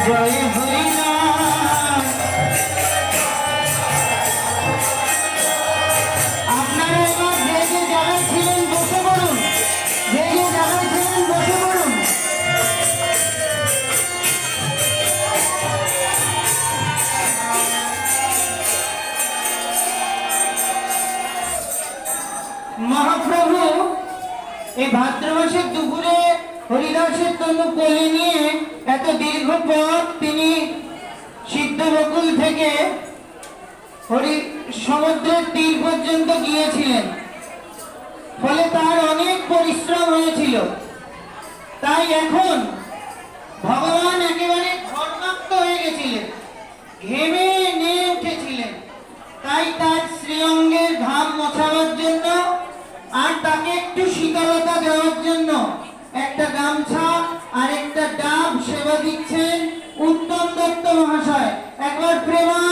জয় হরিনাম। আপনারা এবার যে যে জায়গায় ছিলেন বসে পড়ুন, যে যে জায়গায় ছিলেন বসে পড়ুন। মহাপ্রভু এই ভাদ্র মাসের দুপুরে হরিদাসের তনু কোলে নিয়ে এত দীর্ঘ পথ তিনি সিদ্ধবকুল থেকে সমুদ্রের তীর পর্যন্ত গিয়েছিলেন, ফলে তার অনেক পরিশ্রম হয়েছিল। তাই এখন ভগবান একেবারে ঘর্মাক্ত হয়ে গেছিলেন, ঘেমে নিয়ে উঠেছিলেন। তাই তার শ্রীঅঙ্গের ঘাম মোছাবার জন্য আর তাকে একটু শীতলতা দেওয়ার জন্য একটা গামছা আর একটা ডাব সেবা দিচ্ছেন উত্তম দত্ত মহাশয়। একবার প্রেমা